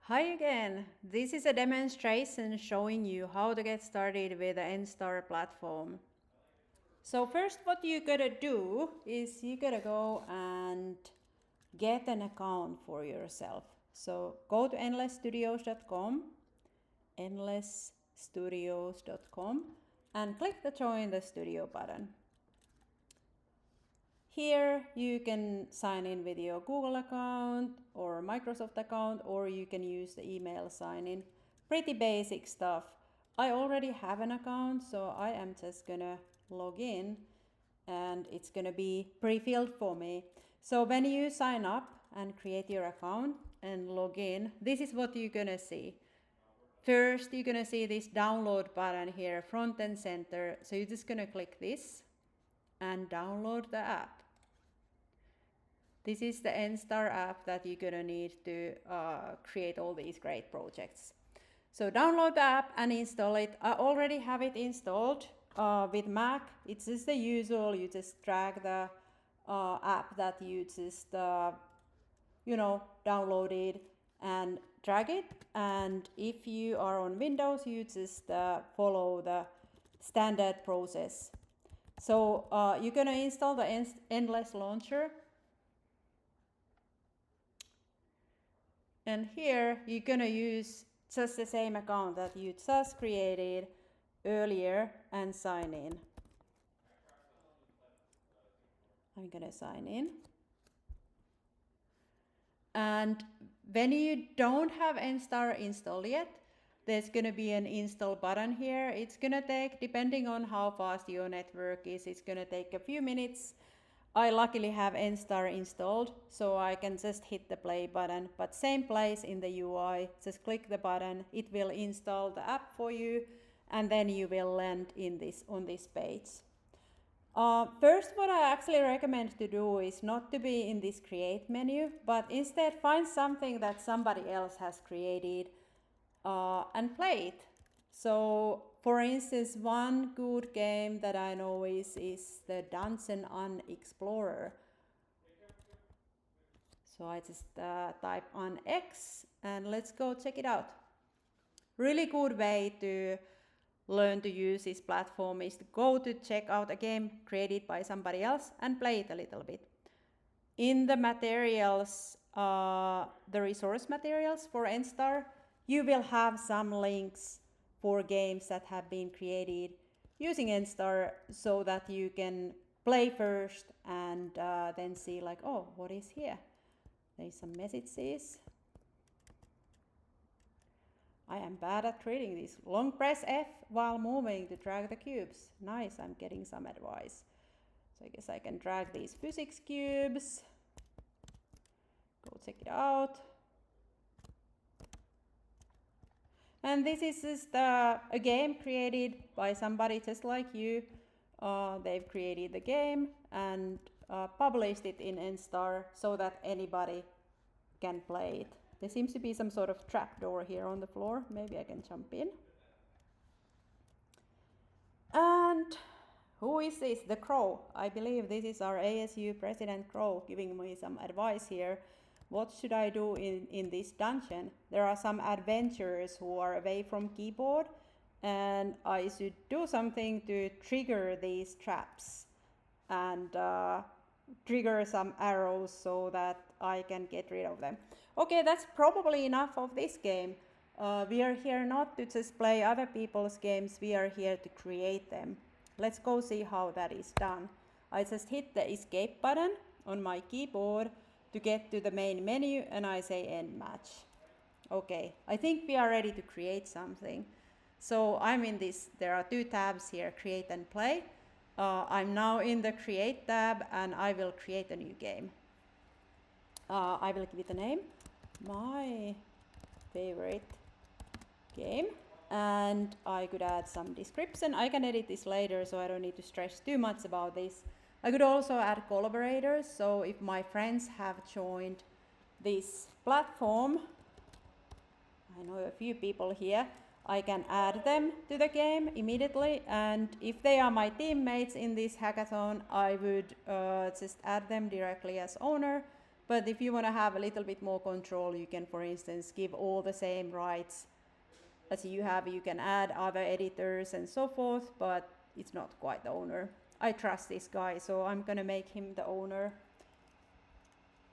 Hi again. This is a demonstration showing you how to get started with the Endstar platform. So first what you gotta do is you gotta go and get an account for yourself. So go to endlessstudios.com and click the join the studio button. Here you can sign in with your Google account or Microsoft account, or you can use the email sign in. Pretty basic stuff. I already have an account, so I am just gonna log in and it's gonna be pre-filled for me. So when you sign up and create your account and log in, this is what you're gonna see. First, you're gonna see this download button here, front and center. So you're just gonna click this and download the app. This is the Endstar app that you're gonna need to create all these great projects. So download the app and install it. I already have it installed with Mac. It's just the usual. You just drag the app that you just downloaded and drag it. And if you are on Windows, you just follow the standard process. So you're gonna install the Endless Launcher. And here you're gonna use just the same account that you just created earlier and sign in. I'm gonna sign in. And when you don't have Endstar installed yet, there's gonna be an install button here. It's gonna take, depending on how fast your network is, it's gonna take a few minutes. I luckily have Endstar installed, so I can just hit the play button, but same place in the UI, just click the button, it will install the app for you, and then you will land on this page. First, what I actually recommend to do is not to be in this create menu, but instead find something that somebody else has created and play it. So for instance, one good game that I know is the Dungeion Unexplorer. So I just type on X and let's go check it out. Really good way to learn to use this platform is to go to check out a game created by somebody else and play it a little bit. In the materials, the resource materials for Endstar, you will have some links for games that have been created using Endstar so that you can play first and then see like, oh, what is here? There's some messages. I am bad at reading this. Long press F while moving to drag the cubes. Nice, I'm getting some advice. So I guess I can drag these physics cubes. Go check it out. And this is just a game created by somebody just like you. They've created the game and published it in Endstar so that anybody can play it. There seems to be some sort of trapdoor here on the floor. Maybe I can jump in. And who is this? The Crow. I believe this is our ASU President Crow giving me some advice here. What should I do in this dungeon? There are some adventurers who are away from keyboard and I should do something to trigger these traps and trigger some arrows so that I can get rid of them. Okay, that's probably enough of this game. We are here not to just play other people's games, we are here to create them. Let's go see how that is done. I just hit the escape button on my keyboard to get to the main menu and I say end match. Okay, I think we are ready to create something. So I'm in this, there are two tabs here, create and play. I'm now in the create tab and I will create a new game. I will give it a name, my favorite game. And I could add some description. I can edit this later so I don't need to stress too much about this. I could also add collaborators, so if my friends have joined this platform, I know a few people here, I can add them to the game immediately, and if they are my teammates in this hackathon, I would just add them directly as owner But if you want to have a little bit more control, you can, for instance, give all the same rights as you have. You can add other editors and so forth, but it's not quite the owner. I trust this guy, so I'm gonna make him the owner.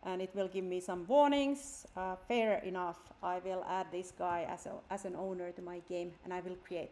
And it will give me some warnings. Fair enough, I will add this guy as an owner to my game, and I will create.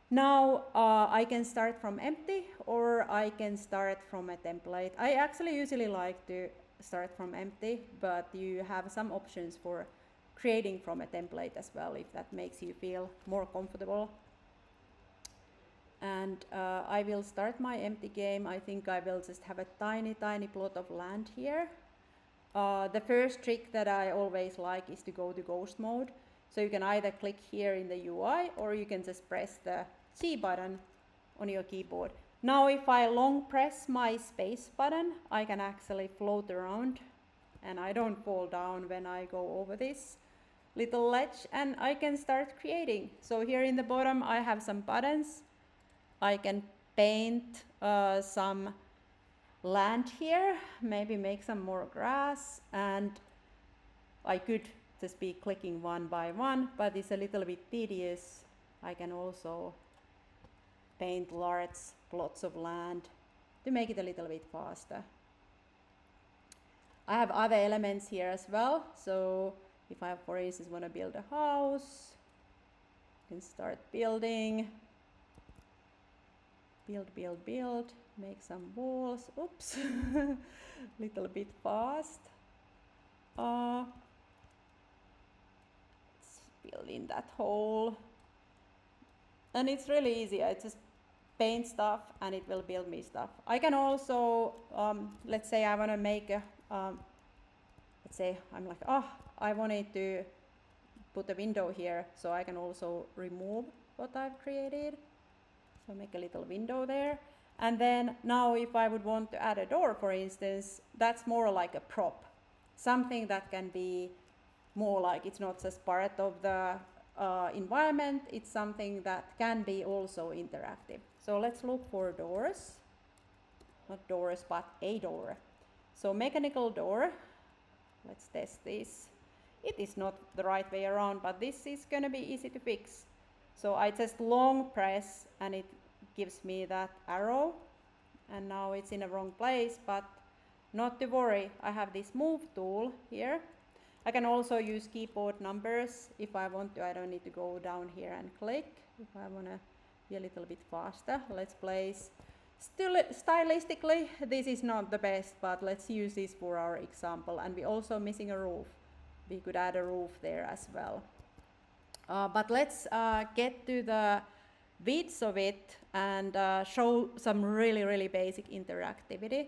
Now I can start from empty, or I can start from a template. I actually usually like to start from empty, but you have some options for creating from a template as well, if that makes you feel more comfortable. And I will start my empty game. I think I will just have a tiny plot of land here. The first trick that I always like is to go to ghost mode. So you can either click here in the UI, or you can just press the C button on your keyboard. Now if I long press my space button, I can actually float around, and I don't fall down when I go over this little ledge, and I can start creating. So here in the bottom I have some buttons. I can paint some land here, maybe make some more grass, and I could just be clicking one by one, but it's a little bit tedious. I can also paint large plots of land to make it a little bit faster. I have other elements here as well. So if I, for instance, want to build a house, I can start building. Build, make some walls. Oops, little bit fast. Let's build in that hole. And it's really easy. I just paint stuff and it will build me stuff. I can also, let's say I want to make a, let's say I'm like, oh, I wanted to put a window here, so I can also remove what I've created. So make a little window there. And then now if I would want to add a door, for instance, that's more like a prop. Something that can be more like, it's not just part of the environment, it's something that can be also interactive. So let's look for doors. Not doors, but a door. So mechanical door. Let's test this. It is not the right way around, but this is going to be easy to fix. So I just long press and it gives me that arrow, and now it's in the wrong place, but not to worry. I have this move tool here. I can also use keyboard numbers if I want to. I don't need to go down here and click. If I want to be a little bit faster, let's place. Still, stylistically, this is not the best, but let's use this for our example. And we're also missing a roof. We could add a roof there as well. But let's get to the bits of it and show some really basic interactivity.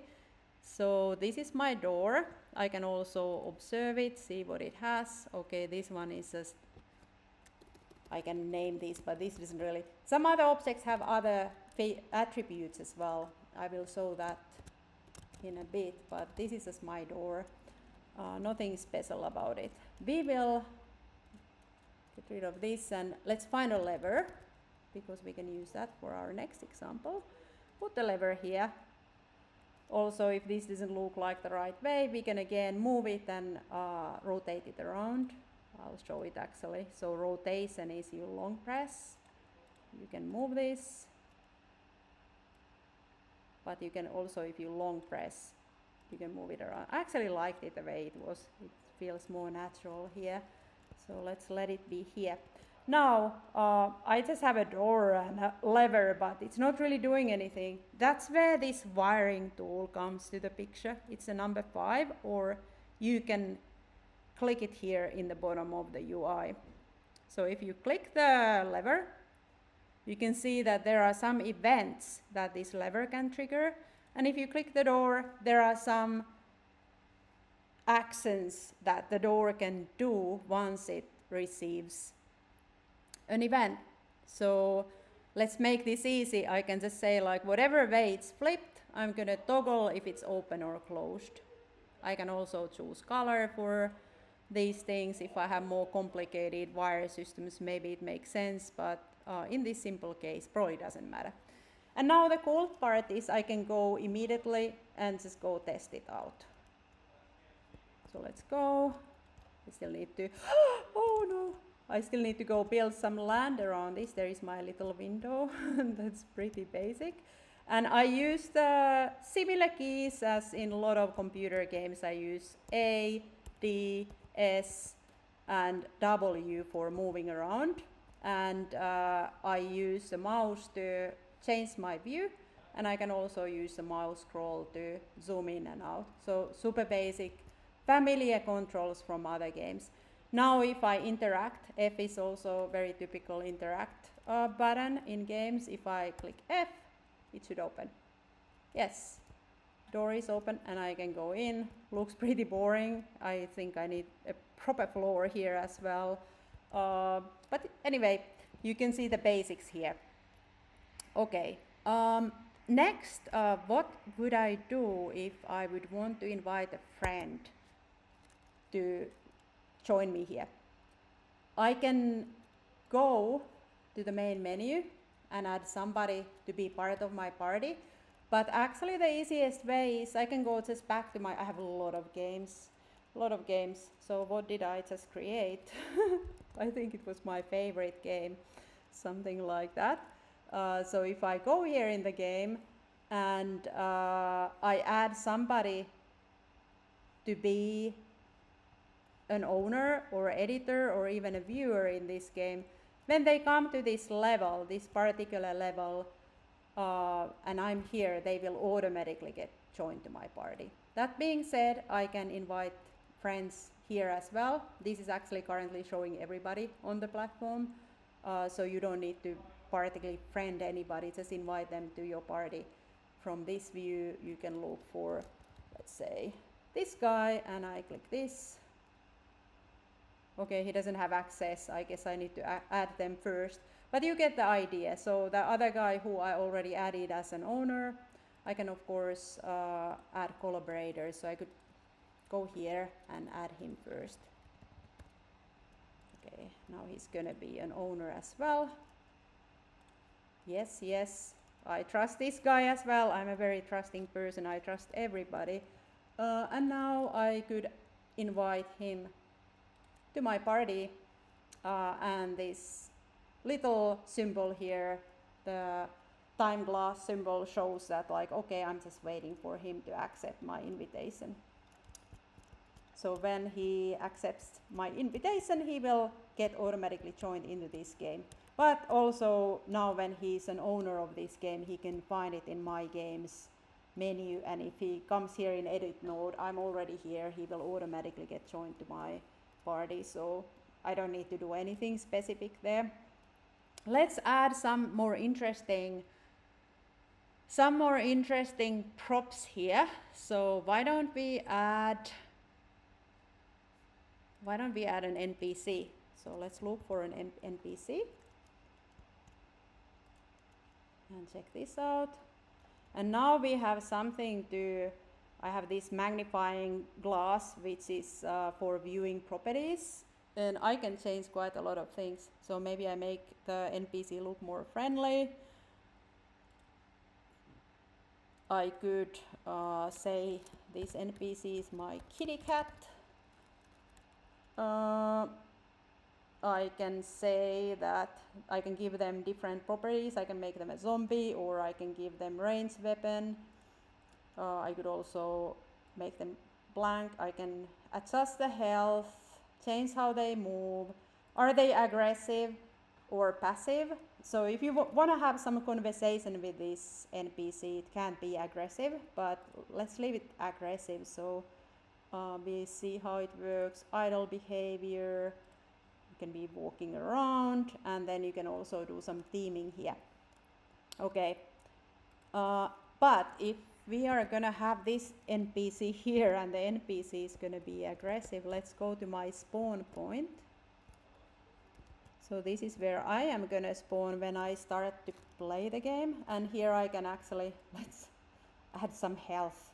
So this is my door. I can also observe it, see what it has. Okay, this one is just, I can name this, but this isn't really. Some other objects have other attributes as well. I will show that in a bit, but this is just my door. Nothing special about it. We will get rid of this and let's find a lever, because we can use that for our next example. Put the lever here. Also, if this doesn't look like the right way, we can again move it and rotate it around. I'll show it actually. So rotation is you long press. You can move this. But you can also, if you long press, you can move it around. I actually liked it the way it was. It feels more natural here. So let's let it be here. Now, I just have a door and a lever, but it's not really doing anything. That's where this wiring tool comes to the picture. It's a number 5, or you can click it here in the bottom of the UI. So if you click the lever, you can see that there are some events that this lever can trigger. And if you click the door, there are some actions that the door can do once it receives an event. So let's make this easy. I can just say like whatever way it's flipped, I'm gonna toggle if it's open or closed. I can also choose color for these things. If I have more complicated wire systems, maybe it makes sense, but in this simple case, probably doesn't matter. And now the cool part is I can go immediately and just go test it out. So let's go. I still need to, oh no, I still need to go build some land around this. There is my little window, that's pretty basic. And I use the similar keys as in a lot of computer games. I use A, D, S, and W for moving around. And I use the mouse to change my view. And I can also use the mouse scroll to zoom in and out. So super basic, familiar controls from other games. Now if I interact, F is also very typical interact button in games. If I click F, it should open. Yes, door is open and I can go in. Looks pretty boring. I think I need a proper floor here as well. But anyway, you can see the basics here. Okay. Next, what would I do if I would want to invite a friend to join me here? I can go to the main menu and add somebody to be part of my party. But actually the easiest way is I can go just back to I have a lot of games. So what did I just create? I think it was my favorite game, something like that. So if I go here in the game and I add somebody to be an owner or editor or even a viewer in this game, when they come to this level, this particular level, and I'm here, they will automatically get joined to my party. That being said, I can invite friends here as well. This is actually currently showing everybody on the platform, so you don't need to particularly friend anybody, just invite them to your party. From this view, you can look for, let's say, this guy, and I click this. Okay, he doesn't have access. I guess I need to add them first, but you get the idea. So the other guy who I already added as an owner, I can of course add collaborators. So I could go here and add him first. Okay, now he's gonna be an owner as well. Yes, yes, I trust this guy as well. I'm a very trusting person. I trust everybody. And now I could invite him to my party, and this little symbol here, the time glass symbol, shows that like, okay, I'm just waiting for him to accept my invitation. So when he accepts my invitation, he will get automatically joined into this game. But also now when he's an owner of this game, he can find it in my games menu, and if he comes here in edit mode, I'm already here, he will automatically get joined to my party, so I don't need to do anything specific there. Let's add some more interesting props here. So why don't we add an NPC? So let's look for an NPC and check this out. And now we have something to, I have this magnifying glass which is for viewing properties, and I can change quite a lot of things. So maybe I make the NPC look more friendly. I could say this NPC is my kitty cat. I can say that I can give them different properties. I can make them a zombie, or I can give them ranged weapon. I could also make them blank. I can adjust the health, change how they move. Are they aggressive or passive? So if you want to have some conversation with this NPC, it can't be aggressive, but let's leave it aggressive. So we see how it works. Idle behavior. You can be walking around, and then you can also do some theming here. Okay, but if we are gonna have this NPC here and the NPC is gonna be aggressive, let's go to my spawn point. So this is where I am gonna spawn when I start to play the game, and here I can actually, let's add some health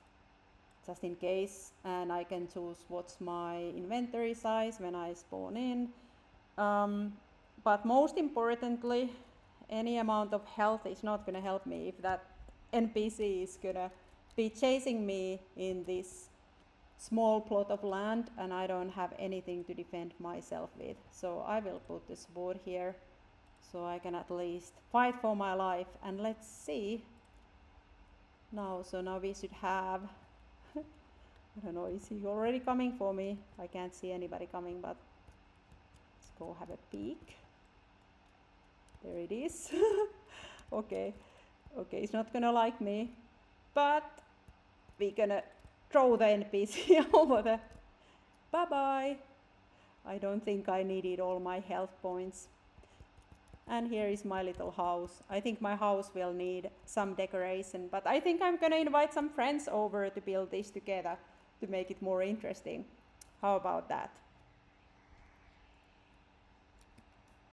just in case, and I can choose what's my inventory size when I spawn in. But most importantly, any amount of health is not going to help me if that NPC is going to be chasing me in this small plot of land and I don't have anything to defend myself with. So I will put this board here so I can at least fight for my life. And let's see now. So now we should have I don't know, is he already coming for me? I can't see anybody coming, but let's go have a peek. There it is. Okay, he's not gonna like me, but we're gonna throw the NPC over there. Bye-bye. I don't think I needed all my health points. And here is my little house. I think my house will need some decoration, but I think I'm gonna invite some friends over to build this together to make it more interesting. How about that?